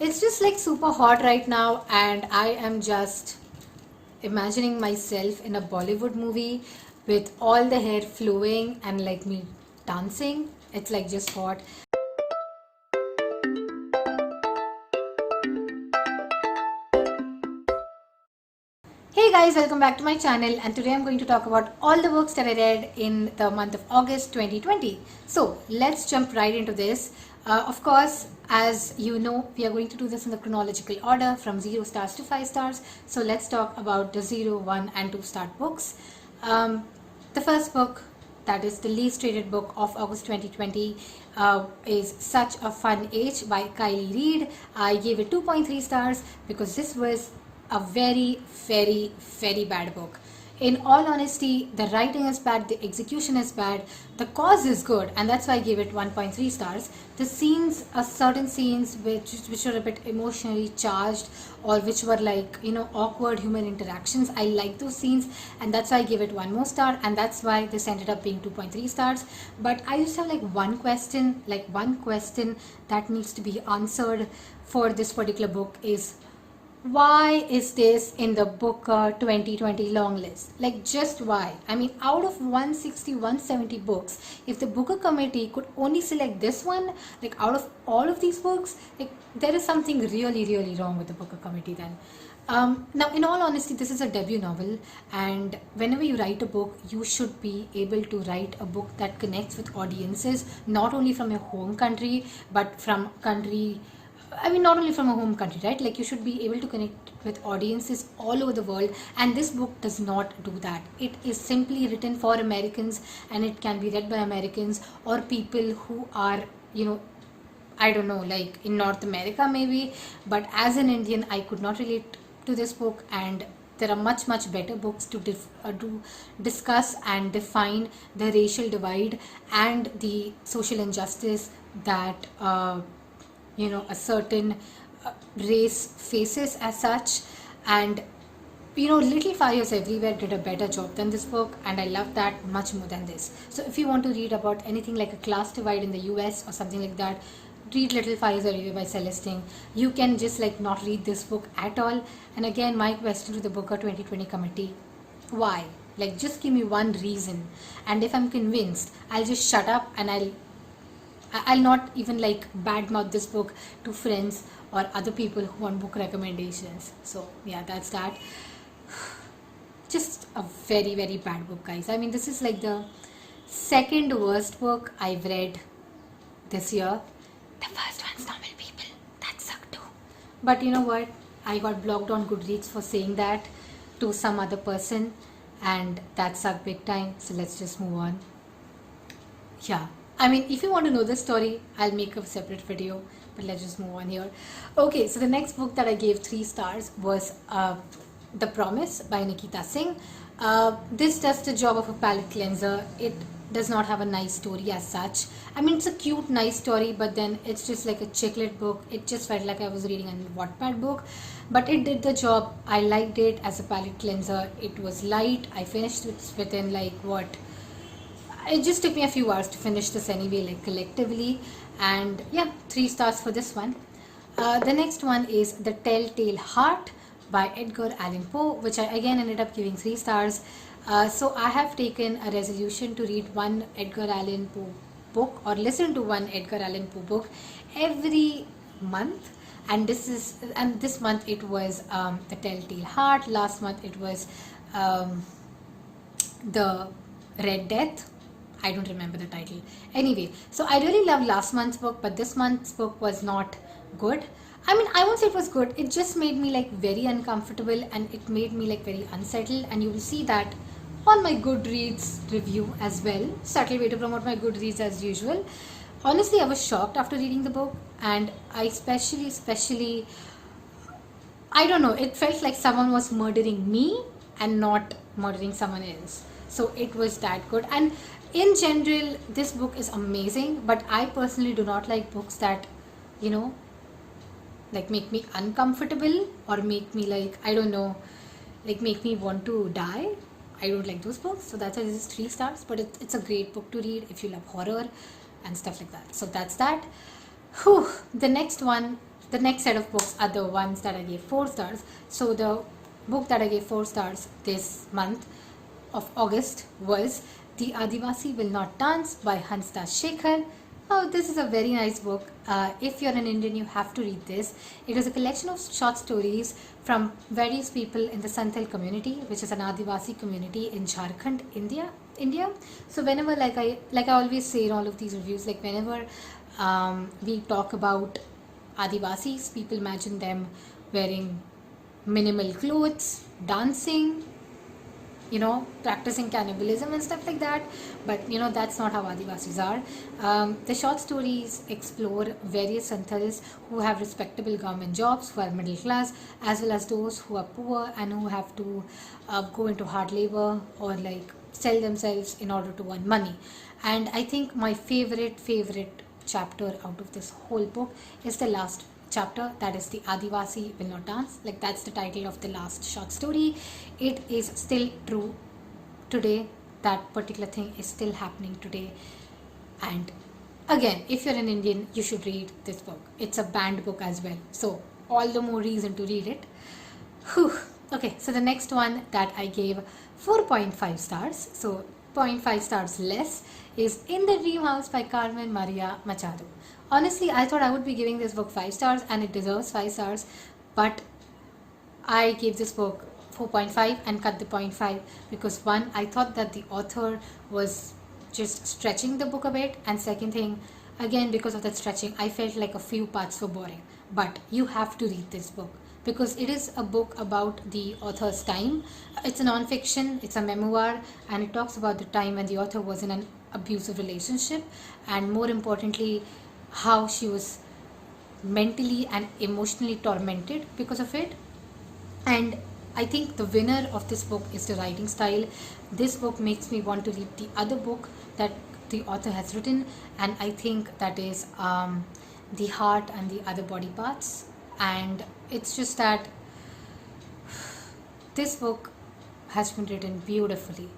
It's just like super hot right now, and I am just imagining myself in a Bollywood movie with all the hair flowing and like me dancing. It's like just hot. Hey guys, welcome back to my channel, and today I'm going to talk about all the books that I read in the month of August 2020. So let's jump right into this. Of course, as you know, we are going to do this in the chronological order from 0 stars to 5 stars. So let's talk about the 0, 1 and 2 star books. The first book, that is the least rated book of August 2020, is Such a Fun Age by Kylie Reid. I gave it 2.3 stars because this was a very bad book. In all honesty, the writing is bad, the execution is bad, the cause is good, and that's why I gave it 1.3 stars. The scenes, certain scenes which were a bit emotionally charged, or which were like, awkward human interactions, I like those scenes, and that's why I gave it one more star, and that's why this ended up being 2.3 stars. But I just have like one question that needs to be answered for this particular book is, why is this in the Booker 2020 long list? Like, just why? I mean, out of 160, 170 books, if the Booker committee could only select this one, like out of all of these books, like there is something really wrong with the Booker committee then. Now, in all honesty, this is a debut novel, and whenever you write a book, you should be able to write a book that connects with audiences, not only from your home country, but from not only from a home country, right? Like, you should be able to connect with audiences all over the world, and this book does not do that. It is simply written for Americans, and it can be read by Americans or people who are, I don't know, like in North America maybe. But as an Indian, I could not relate to this book, and there are much better books to discuss and define the racial divide and the social injustice that a certain race faces as such. And Little Fires Everywhere did a better job than this book, and I love that much more than this. So if you want to read about anything like a class divide in the US or something like that, read Little Fires Everywhere by Celestine. You can just like not read this book at all. And again, my question to the Booker 2020 committee, why? Like, just give me one reason, and if I'm convinced, I'll just shut up, and I'll not even like badmouth this book to friends or other people who want book recommendations. So yeah, that's that. Just a very bad book, guys. I mean, this is like the second worst book I've read this year. The first one's Normal People. That sucked too. But you know what? I got blocked on Goodreads for saying that to some other person, and that sucked big time. So let's just move on. Yeah. I mean, if you want to know the story, I'll make a separate video, but let's just move on here. Okay, so the next book that I gave 3 stars was The Promise by Nikita Singh. This does the job of a palate cleanser. It does not have a nice story as such. I mean, it's a cute, nice story, but then it's just like a ChickLit book. It just felt like I was reading a Wattpad book, but it did the job. I liked it as a palate cleanser. It was light. I finished it within like what? It just took me a few hours to finish this anyway, like collectively. And yeah, 3 stars for this one. The next one is The Telltale Heart by Edgar Allan Poe, which I again ended up giving 3 stars. So I have taken a resolution to read one Edgar Allan Poe book, or listen to one Edgar Allan Poe book every month. And this month it was The Telltale Heart. Last month it was The Red Death. I don't remember the title. Anyway, so I really loved last month's book, but this month's book was not good. I mean, I won't say it was good. It just made me like very uncomfortable, and it made me like very unsettled. And you will see that on my Goodreads review as well. Subtle way to promote my Goodreads as usual. Honestly, I was shocked after reading the book, and I especially, I don't know, it felt like someone was murdering me and not murdering someone else. So it was that good. And in general, this book is amazing, but I personally do not like books that, like make me uncomfortable or make me like, I don't know, like make me want to die. I don't like those books. So that's why this is 3 stars, but it's a great book to read if you love horror and stuff like that. So that's that. Whew. The next one the next set of books are the ones that I gave 4 stars. So the book that I gave 4 stars this month of August was The Adivasi Will Not Dance by Hansda Shekhar. Oh, this is a very nice book. If you're an Indian, you have to read this. It is a collection of short stories from various people in the Santhal community, which is an Adivasi community in Jharkhand, India. So whenever, like I always say in all of these reviews, like whenever we talk about Adivasis, people imagine them wearing minimal clothes, dancing, practicing cannibalism and stuff like that. But that's not how Adivasis are. The short stories explore various Santhals who have respectable government jobs, who are middle class, as well as those who are poor and who have to go into hard labor or like sell themselves in order to earn money. And I think my favorite chapter out of this whole book is the last chapter, that is The Adivasi Will Not Dance. Like, that's the title of the last short story. It is still true today. That particular thing is still happening today. And again, if you're an Indian, you should read this book. It's a banned book as well, so all the more reason to read it. Whew. Okay, so the next one that I gave 4.5 stars, so 0.5 stars less, is In the Dream House by Carmen Maria Machado. Honestly, I thought I would be giving this book 5 stars and it deserves 5 stars, but I gave this book 4.5 and cut the 0.5 because one, I thought that the author was just stretching the book a bit, and second thing, again because of that stretching, I felt like a few parts were boring. But you have to read this book because it is a book about the author's time. It's a non-fiction, it's a memoir, and it talks about the time when the author was in an abusive relationship, and more importantly, how she was mentally and emotionally tormented because of it. And I think the winner of this book is the writing style. This book makes me want to read the other book that the author has written, and I think that is The Heart and the Other Body Parts. And it's just that this book has been written beautifully.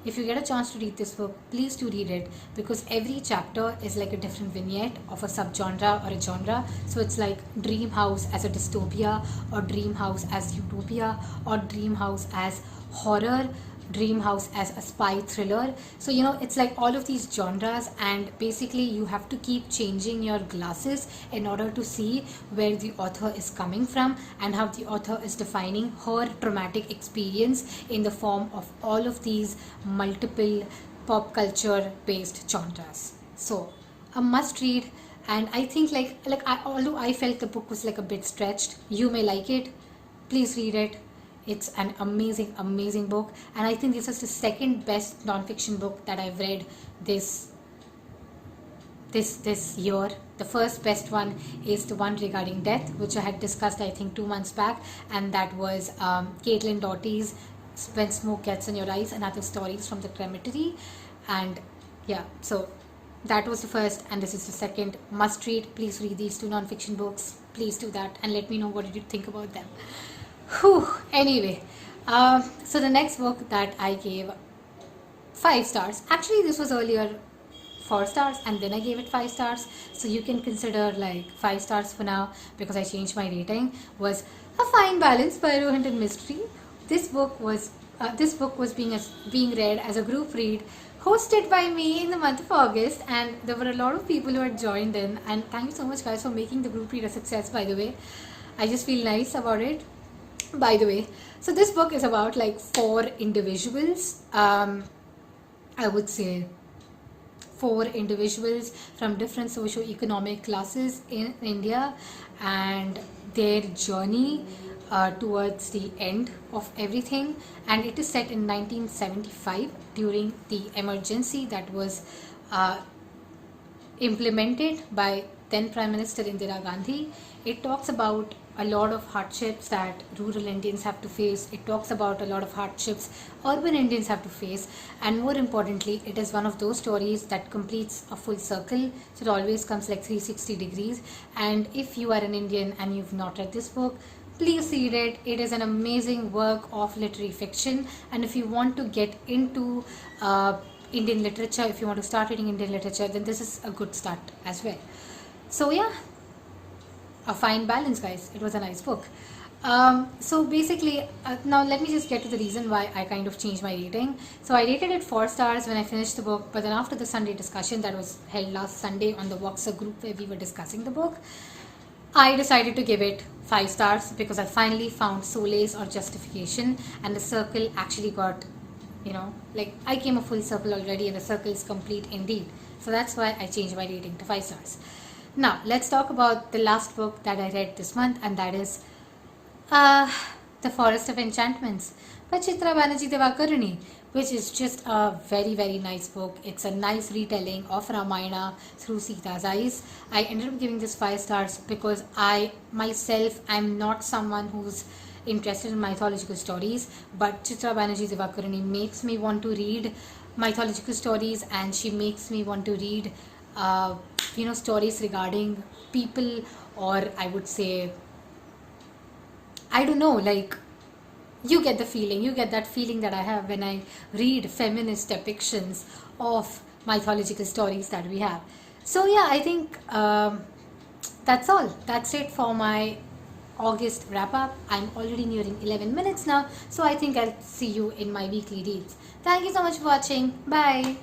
If you get a chance to read this book, please do read it, because every chapter is like a different vignette of a subgenre or a genre. So it's like Dream House as a dystopia, or Dream House as utopia, or Dream House as horror, Dream House as a spy thriller. So it's like all of these genres, and basically you have to keep changing your glasses in order to see where the author is coming from and how the author is defining her traumatic experience in the form of all of these multiple pop culture based genres. So a must read. And I think although I felt the book was like a bit stretched, you may like it, please read it. It's an amazing book, and I think this is the second best non-fiction book that I've read this year. The first best one is the one regarding death, which I had discussed I think 2 months back, and that was Caitlin Doughty's When Smoke Gets in Your Eyes and Other Stories from the Cemetery. And yeah, so that was the first, and this is the second. Must read. Please read these 2 non-fiction books. Please do that, and let me know what did you think about them. Whew. Anyway, so the next book that I gave 5 stars, actually this was earlier 4 stars and then I gave it 5 stars, so you can consider like 5 stars for now because I changed my rating, was A Fine Balance by Rohinton Mystery. This book was being read as a group read hosted by me in the month of August, and there were a lot of people who had joined in, and thank you so much guys for making the group read a success, by the way. I just feel nice about it. By the way, so this book is about like 4 individuals, I would say 4 individuals from different socio-economic classes in India, and their journey towards the end of everything. And it is set in 1975 during the emergency that was implemented by then Prime Minister Indira Gandhi. It talks about a lot of hardships that rural Indians have to face. It talks about a lot of hardships urban Indians have to face, and more importantly, it is one of those stories that completes a full circle. So it always comes like 360 degrees. And if you are an Indian and you've not read this book, please read it. It is an amazing work of literary fiction, and if you want to get into Indian literature, if you want to start reading Indian literature, then this is a good start as well. So yeah, a fine balance, guys. It was a nice book. So basically, now let me just get to the reason why I kind of changed my rating. So I rated it 4 stars when I finished the book, but then after the Sunday discussion that was held last Sunday on the Voxer group where we were discussing the book, I decided to give it 5 stars because I finally found solace or justification, and the circle actually got, like I came a full circle already, and the circle is complete indeed. So that's why I changed my rating to 5 stars. Now let's talk about the last book that I read this month, and that is The Forest of Enchantments by Chitra Banerjee Devakaruni, which is just a very, very nice book. It's a nice retelling of Ramayana through Sita's eyes. I ended up giving this 5 stars because I myself am not someone who's interested in mythological stories, but Chitra Banerjee Devakaruni makes me want to read mythological stories, and she makes me want to read stories regarding people, or I would say, I don't know, like, you get that feeling that I have when I read feminist depictions of mythological stories that we have. So yeah, I think that's all. That's it for my August wrap up. I'm already nearing 11 minutes now, so I think I'll see you in my weekly reads. Thank you so much for watching. Bye.